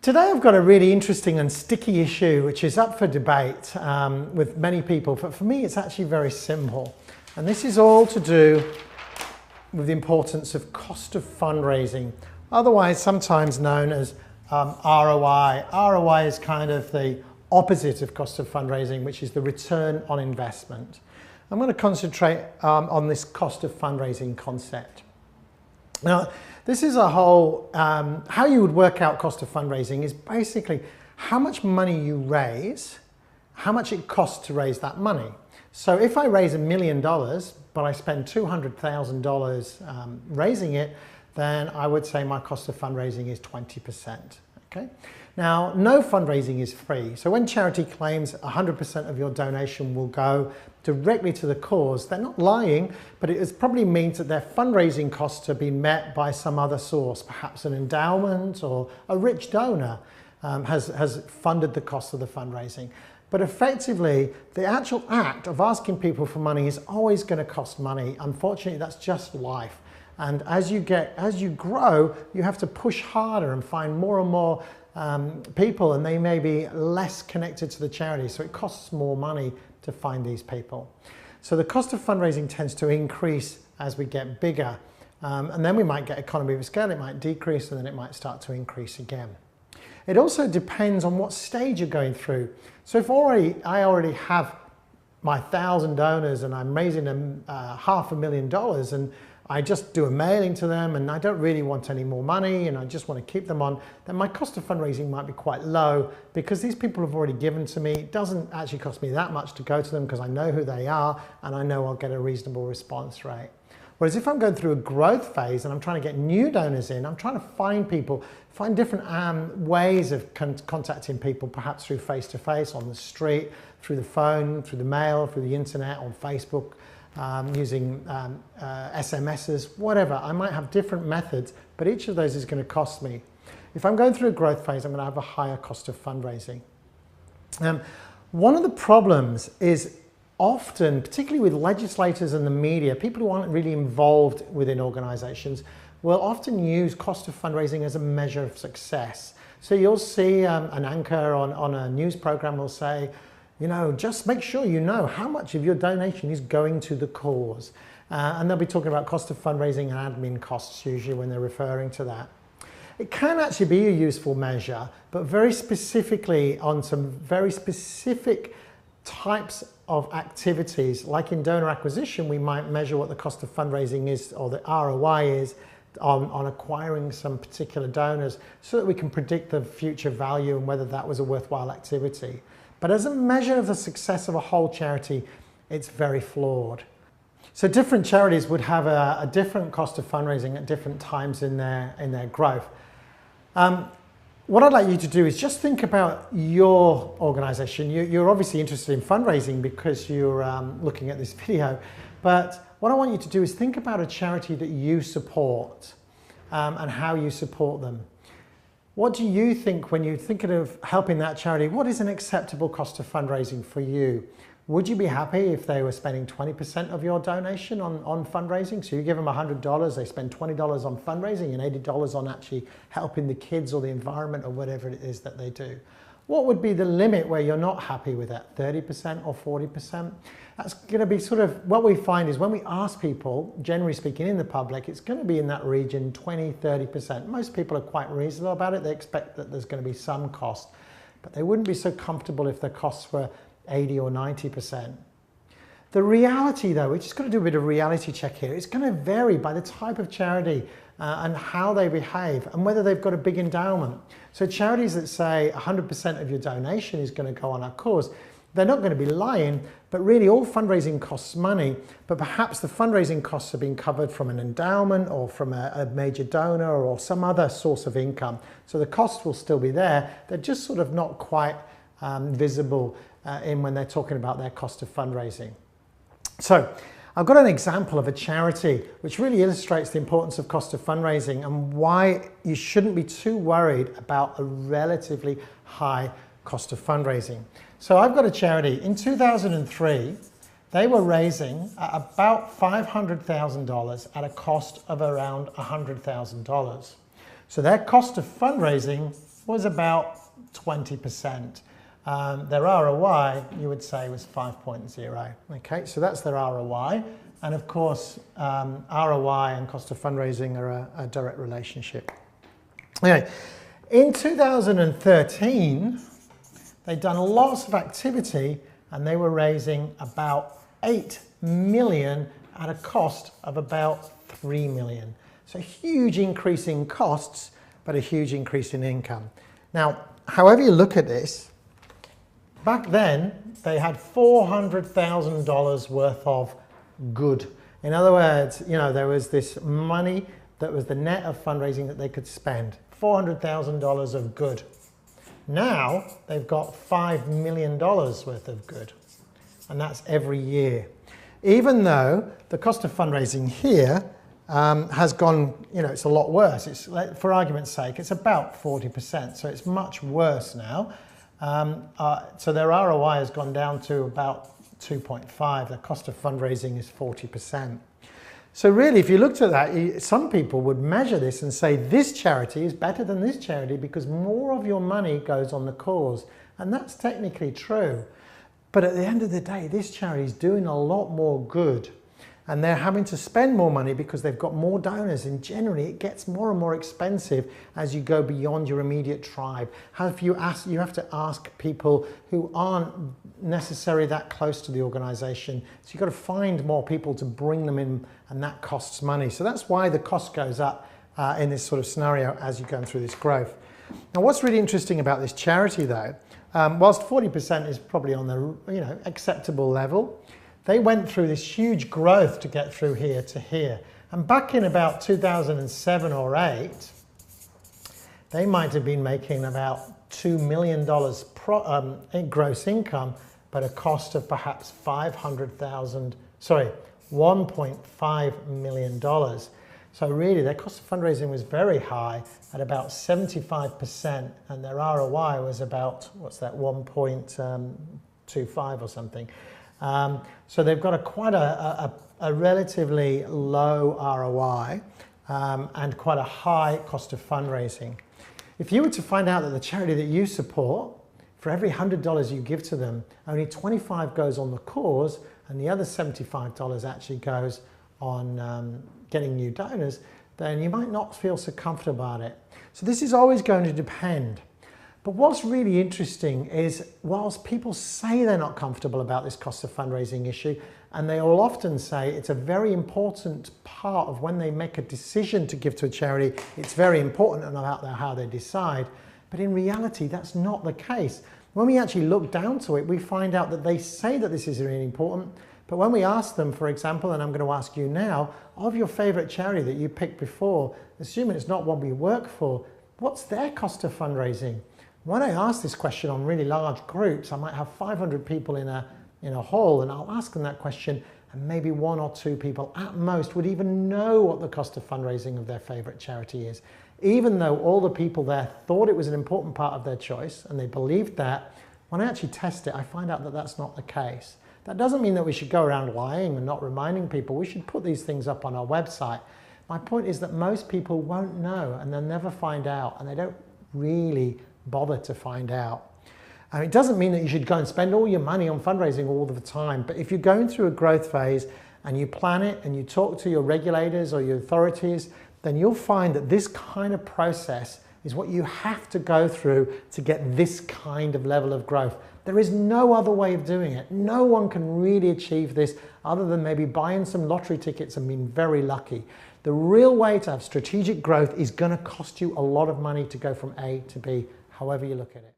Today I've got a really interesting and sticky issue which is up for debate with many people, but for me it's actually very simple. And this is all to do with the importance of cost of fundraising, otherwise sometimes known as ROI. ROI is kind of the opposite of cost of fundraising, which is the return on investment. I'm going to concentrate on this cost of fundraising concept. Now, this is a whole, how you would work out cost of fundraising is basically how much money you raise, how much it costs to raise that money. So if I raise $1 million, but I spend $200,000 raising it, then I would say my cost of fundraising is 20%. Okay? Now, no fundraising is free. So when charity claims 100% of your donation will go directly to the cause, they're not lying, but it probably means that their fundraising costs are being met by some other source, perhaps an endowment or a rich donor has funded the cost of the fundraising. But effectively, the actual act of asking people for money is always going to cost money. Unfortunately, that's just life. And as you grow, you have to push harder and find more and more people, and they may be less connected to the charity, so it costs more money to find these people. So the cost of fundraising tends to increase as we get bigger, and then we might get economy of scale, it might decrease, and then it might start to increase again. It also depends on what stage you're going through. So if I already have my 1,000 donors and I'm raising them $500,000 and I just do a mailing to them and I don't really want any more money and I just want to keep them on, then my cost of fundraising might be quite low because these people have already given to me. It doesn't actually cost me that much to go to them because I know who they are and I know I'll get a reasonable response rate. Whereas if I'm going through a growth phase and I'm trying to get new donors in, I'm trying to find people, find different ways of contacting people, perhaps through face-to-face, on the street, through the phone, through the mail, through the internet, on Facebook, using SMSs, whatever. I might have different methods, but each of those is going to cost me. If I'm going through a growth phase, I'm going to have a higher cost of fundraising. One of the problems is often, particularly with legislators and the media, people who aren't really involved within organizations will often use cost of fundraising as a measure of success. So you'll see an anchor on a news program will say, you know, just make sure you know how much of your donation is going to the cause. And they'll be talking about cost of fundraising and admin costs usually when they're referring to that. It can actually be a useful measure, but very specifically on some very specific types of activities. Like in donor acquisition, we might measure what the cost of fundraising is or the ROI is on acquiring some particular donors so that we can predict the future value and whether that was a worthwhile activity. But as a measure of the success of a whole charity, it's very flawed. So different charities would have a different cost of fundraising at different times in their growth. What I'd like you to do is just think about your organization. You're obviously interested in fundraising because you're looking at this video, but what I want you to do is think about a charity that you support and how you support them. What do you think when you're thinking of helping that charity? What is an acceptable cost of fundraising for you? Would you be happy if they were spending 20% of your donation on fundraising? So you give them $100, they spend $20 on fundraising and $80 on actually helping the kids or the environment or whatever it is that they do. What would be the limit where you're not happy with that? 30% or 40%? That's going to be sort of what we find is when we ask people, generally speaking in the public, it's going to be in that region, 20, 30%. Most people are quite reasonable about it. They expect that there's going to be some cost, but they wouldn't be so comfortable if the costs were 80 or 90%. The reality though, we're just going to do a bit of reality check here. It's going to vary by the type of charity and how they behave and whether they've got a big endowment. So charities that say 100% of your donation is going to go on our cause, they're not going to be lying, but really all fundraising costs money, but perhaps the fundraising costs are being covered from an endowment or from a major donor or some other source of income. So the costs will still be there. They're just sort of not quite visible when they're talking about their cost of fundraising. So I've got an example of a charity which really illustrates the importance of cost of fundraising and why you shouldn't be too worried about a relatively high cost of fundraising. So I've got a charity. In 2003, they were raising about $500,000 at a cost of around $100,000. So their cost of fundraising was about 20%. Their ROI, you would say, was 5.0. Okay, so that's their ROI. And of course, ROI and cost of fundraising are a direct relationship. Anyway, in 2013, they'd done lots of activity and they were raising about 8 million at a cost of about 3 million. So a huge increase in costs, but a huge increase in income. Now, however you look at this, back then they had $400,000 worth of good. In other words, you know, there was this money that was the net of fundraising that they could spend. $400,000 of good. Now they've got $5 million worth of good, and that's every year. Even though the cost of fundraising here has gone, you know, it's a lot worse. It's, for argument's sake, it's about 40%, so it's much worse now. So their ROI has gone down to about 2.5. The cost of fundraising is 40%. So really, if you looked at that, some people would measure this and say this charity is better than this charity because more of your money goes on the cause. And that's technically true. But at the end of the day, this charity is doing a lot more good. And they're having to spend more money because they've got more donors, and generally it gets more and more expensive as you go beyond your immediate tribe. You have to ask people who aren't necessarily that close to the organization. So you've got to find more people to bring them in, and that costs money. So that's why the cost goes up in this sort of scenario as you're going through this growth. Now, what's really interesting about this charity though, whilst 40% is probably on the acceptable level, they went through this huge growth to get through here to here. And back in about 2007 or 8, they might have been making about $2 million in gross income, but a cost of perhaps $1.5 million. So really their cost of fundraising was very high at about 75%, and their ROI was about, what's that, 1.25 or something. So they've got quite a relatively low ROI and quite a high cost of fundraising. If you were to find out that the charity that you support, for every $100 you give to them, only 25 goes on the cause and the other $75 actually goes on getting new donors, then you might not feel so comfortable about it. So this is always going to depend. But what's really interesting is, whilst people say they're not comfortable about this cost of fundraising issue, and they will often say it's a very important part of when they make a decision to give to a charity, it's very important about how they decide. But in reality, that's not the case. When we actually look down to it, we find out that they say that this is really important, but when we ask them, for example, and I'm going to ask you now, of your favorite charity that you picked before, assuming it's not one we work for, what's their cost of fundraising? When I ask this question on really large groups, I might have 500 people in a hall, and I'll ask them that question, and maybe 1 or 2 people at most would even know what the cost of fundraising of their favorite charity is. Even though all the people there thought it was an important part of their choice and they believed that, when I actually test it, I find out that that's not the case. That doesn't mean that we should go around lying and not reminding people. We should put these things up on our website. My point is that most people won't know, and they'll never find out, and they don't really bother to find out. And it doesn't mean that you should go and spend all your money on fundraising all the time, but if you're going through a growth phase and you plan it and you talk to your regulators or your authorities, then you'll find that this kind of process is what you have to go through to get this kind of level of growth. There is no other way of doing it. No one can really achieve this other than maybe buying some lottery tickets and being very lucky. The real way to have strategic growth is going to cost you a lot of money to go from A to B, however you look at it.